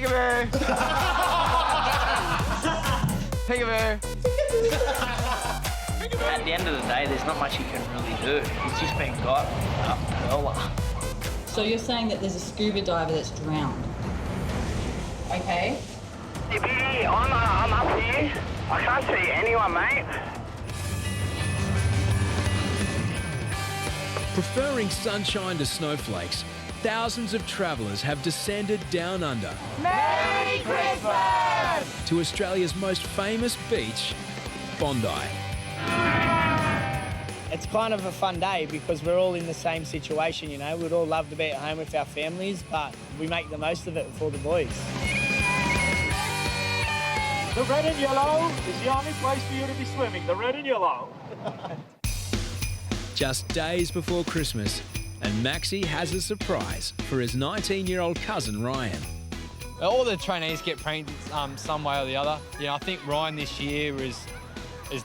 Peekaboo! Peekaboo! At the end of the day, there's not much you can really do. It's just been got up earlier. So you're saying that there's a scuba diver that's drowned? Okay. Hey, Biggie, I'm up here. I can't see anyone, mate. Preferring sunshine to snowflakes, thousands of travellers have descended down under. Merry Christmas! To Australia's most famous beach, Bondi. It's kind of a fun day because we're all in the same situation, you know. We'd all love to be at home with our families, but we make the most of it for the boys. The red and yellow is the only place for you to be swimming, the red and yellow. Just days before Christmas, and Maxi has a surprise for his 19-year-old cousin Ryan. All the trainees get pranked some way or the other. You know, I think Ryan this year has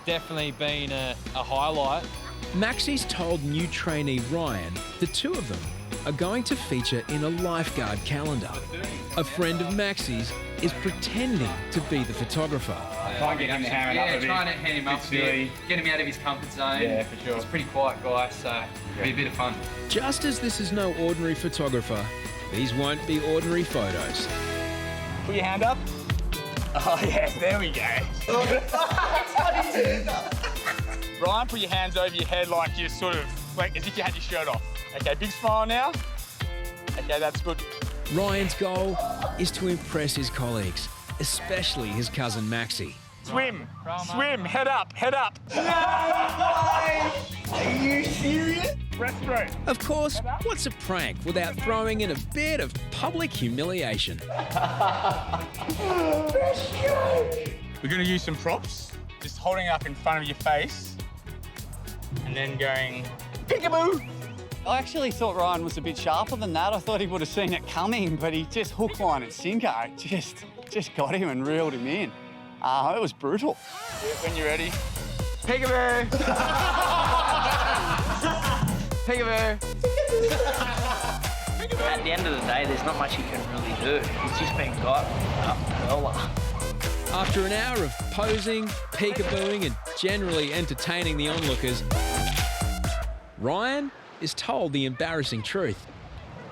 definitely been a highlight. Maxi's told new trainee Ryan the two of them are going to feature in a lifeguard calendar. A friend of Maxi's is pretending to be the photographer. Try and get him to ham it up a bit. Trying to hand him up a bit, get him out of his comfort zone. Yeah, for sure. He's a pretty quiet guy, so it'll be a bit of fun. Just as this is no ordinary photographer, these won't be ordinary photos. Put your hand up. Oh, yeah, there we go. Ryan, put your hands over your head like you're sort of, like as if you had your shirt off. Okay, big smile now. Okay, that's good. Ryan's goal is to impress his colleagues, especially his cousin Maxi. Swim, swim, head up, head up. Are you serious? Breaststroke. Of course, what's a prank without throwing in a bit of public humiliation? We're going to use some props. Just holding it up in front of your face and then going peekaboo. I actually thought Ryan was a bit sharper than that. I thought he would have seen it coming, but he just hook, line and sinker. Just got him and reeled him in. It was brutal. When you're ready. Peekaboo! Peekaboo! At the end of the day, there's not much you can really do. It's just been got up earlier. After an hour of posing, peekabooing and generally entertaining the onlookers, Ryan is told the embarrassing truth.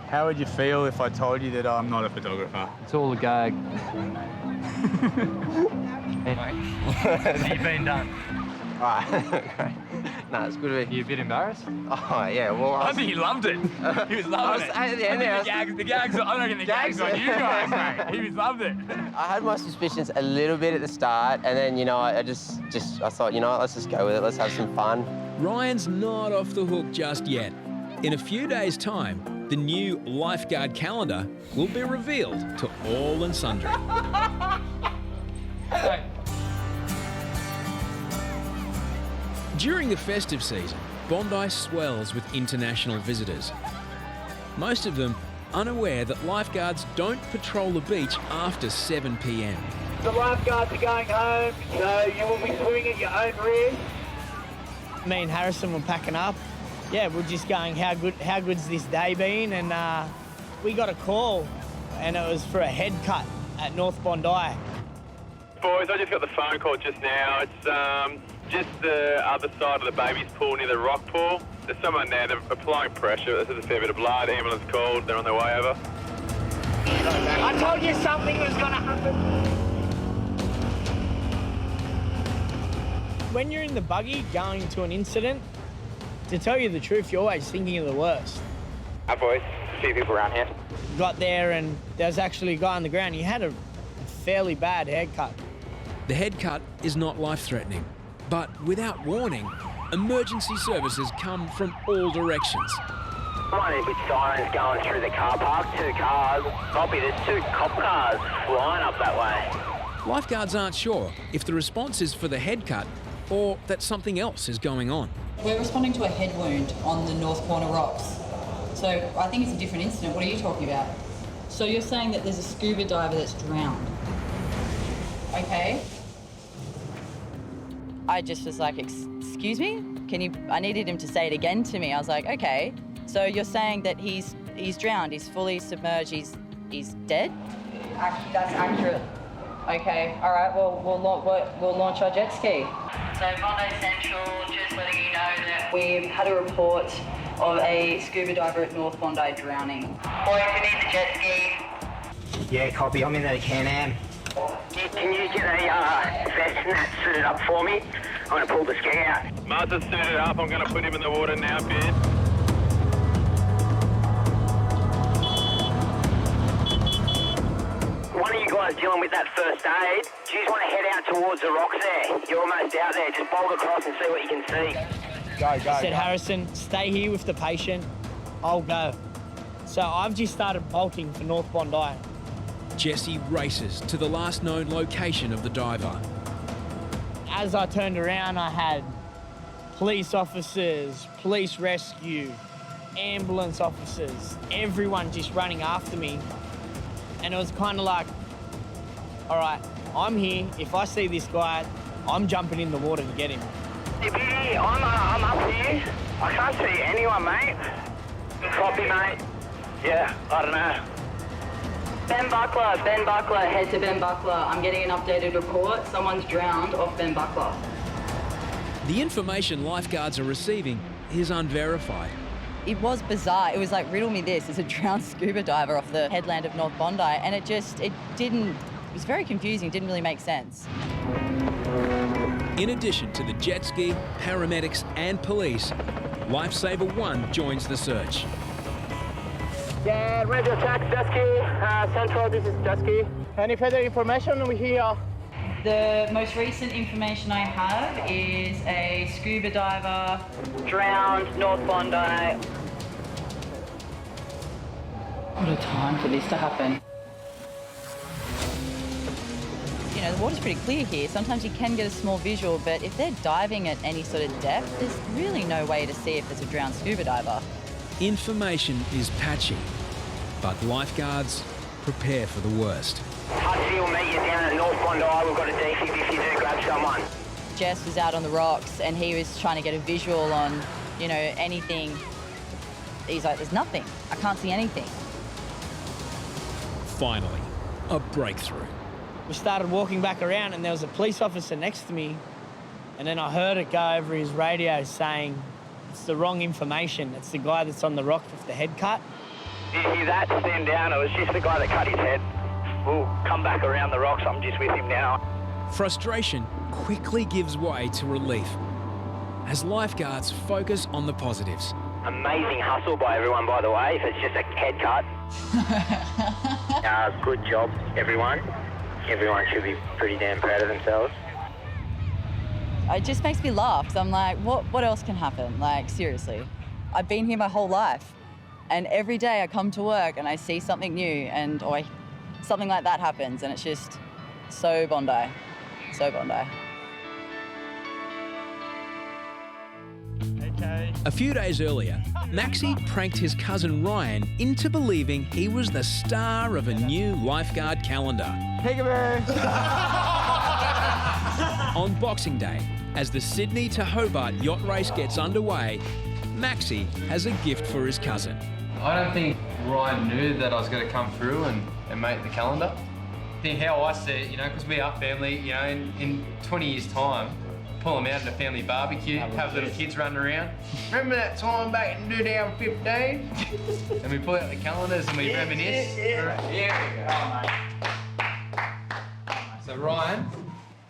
How would you feel if I told you that I'm not a photographer? It's all a gag. You've been done. Alright, great. No, it's good to be. You a bit embarrassed? Oh, yeah, well, I think he loved it. He was loving it. At the end there, I don't reckon the gags on you guys, mate. He was loved it. I had my suspicions a little bit at the start, and then, you know, I thought, you know what, let's just go with it. Let's have some fun. Ryan's not off the hook just yet. In a few days' time, the new lifeguard calendar will be revealed to all and sundry. During the festive season, Bondi swells with international visitors. Most of them unaware that lifeguards don't patrol the beach after 7 p.m. The lifeguards are going home, so you will be swimming at your own risk. Me and Harrison were packing up. Yeah, we're just going, how good's this day been? And we got a call, and it was for a head cut at North Bondi. Boys, I just got the phone call just now. It's just the other side of the baby's pool near the rock pool. There's someone there, they're applying pressure. There's a fair bit of blood. Ambulance called, they're on their way over. I told you something was going to happen. When you're in the buggy going to an incident, to tell you the truth, you're always thinking of the worst. Hi, boys. A few people around here. Got there and there was actually a guy on the ground. He had a fairly bad haircut. The head cut is not life-threatening, but without warning, emergency services come from all directions. One with sirens going through the car park, 2 cars. Copy, there's 2 cop cars flying up that way. Lifeguards aren't sure if the response is for the head cut or that something else is going on. We're responding to a head wound on the North Corner rocks. So I think it's a different incident. What are you talking about? So you're saying that there's a scuba diver that's drowned? Okay. I just was like, excuse me? I needed him to say it again to me. I was like, okay. So you're saying that he's drowned, he's fully submerged, he's dead? That's accurate. Okay, all right, well, we'll launch our jet ski. So Bondi Central, just letting you know that we've had a report of a scuba diver at North Bondi drowning. Boys, we need the jet ski. Yeah, copy. I'm in the Can-Am. Can you get a vest and that suited up for me? I'm going to pull the ski out. Martha's suited up. I'm going to put him in the water now, Ben. One of you guys dealing with that first aid, do you just want to head out towards the rocks there? You're almost out there. Just bolt across and see what you can see. I said, Harrison, stay here with the patient. I'll go. So I've just started bolting for North Bondi. Jesse races to the last known location of the diver. As I turned around, I had police officers, police rescue, ambulance officers, everyone just running after me. And it was kind of like, all right, I'm here. If I see this guy, I'm jumping in the water to get him. Hey, Biddy, I'm up here. I can't see anyone, mate. Copy, mate. Yeah, I don't know. Ben Buckler, head to Ben Buckler. I'm getting an updated report. Someone's drowned off Ben Buckler. The information lifeguards are receiving is unverified. It was bizarre. It was like, riddle me this. There's a drowned scuba diver off the headland of North Bondi, and it was very confusing. It didn't really make sense. In addition to the jet ski, paramedics and police, Lifesaver 1 joins the search. Yeah, radio track, Dusky. Central, this is Dusky. Any further information? We're here. The most recent information I have is a scuba diver drowned North Bondi. What a time for this to happen. You know, the water's pretty clear here. Sometimes you can get a small visual, but if they're diving at any sort of depth, there's really no way to see if there's a drowned scuba diver. Information is patchy, but lifeguards prepare for the worst. Hudson will meet you down at North Bondi. We've got a defib if you do grab someone. Jess was out on the rocks and he was trying to get a visual on, you know, anything. He's like, there's nothing. I can't see anything. Finally, a breakthrough. We started walking back around and there was a police officer next to me, and then I heard it go over his radio saying, it's the wrong information. It's the guy that's on the rock with the head cut. You hear that? Stand down. It was just the guy that cut his head. We'll come back around the rocks. I'm just with him now. Frustration quickly gives way to relief as lifeguards focus on the positives. Amazing hustle by everyone, by the way, if it's just a head cut. Good job, everyone. Everyone should be pretty damn proud of themselves. It just makes me laugh, because I'm like, what else can happen? Like, seriously. I've been here my whole life, and every day I come to work and I see something new, or something like that happens, and it's just so Bondi. So Bondi. Okay. A few days earlier, Maxi pranked his cousin Ryan into believing he was the star of a new lifeguard calendar. Peekaboo! On Boxing Day, as the Sydney to Hobart yacht race gets underway, Maxi has a gift for his cousin. I don't think Ryan knew that I was going to come through and make the calendar. I think how I see it, you know, because we are family, you know, in 20 years' time, pull them out in a family barbecue, have little kids running around. Remember that time back in 2015? And we pull out the calendars and we reminisce. Yeah. So Ryan,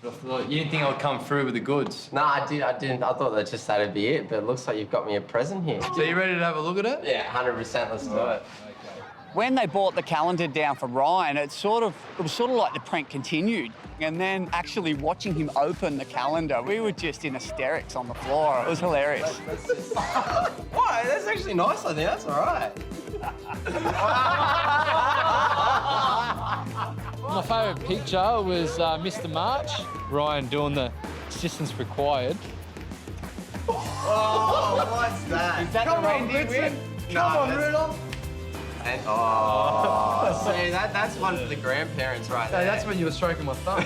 you didn't think I'd come through with the goods? No, I didn't. I thought that just that'd be it, but it looks like you've got me a present here. So you ready to have a look at it? Yeah, 100%. Let's do it. When they brought the calendar down for Ryan, it was sort of like the prank continued. And then actually watching him open the calendar, we were just in hysterics on the floor. It was hilarious. Why? That's actually nice, I think. That's all right. My favourite picture was Mr. March. Ryan doing the assistance required. Oh, what's that? Is that the reindeer whip? Come on, Rudolph. And, see, that's one for the grandparents right there. That's when you were stroking my thumb.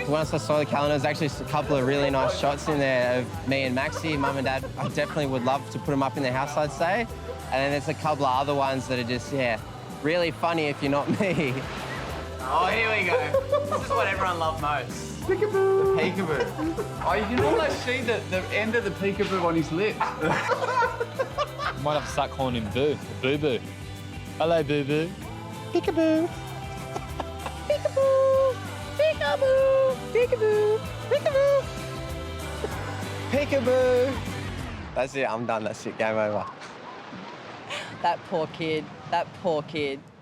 Once I saw the calendar, there's actually a couple of really nice shots in there of me and Maxi, Mum and Dad. I definitely would love to put them up in the house, I'd say. And then there's a couple of other ones that are just, yeah, really funny if you're not me. Oh, here we go. This is what everyone loved most. Peekaboo. The peekaboo. Oh, you can almost see the end of the peekaboo on his lips. Might have to start calling him Boo. Boo Boo. Hello, Boo Boo. Peekaboo. Peekaboo. Peekaboo. Peekaboo. Peekaboo. Peekaboo. That's it, I'm done. That's it, game over. That poor kid. That poor kid.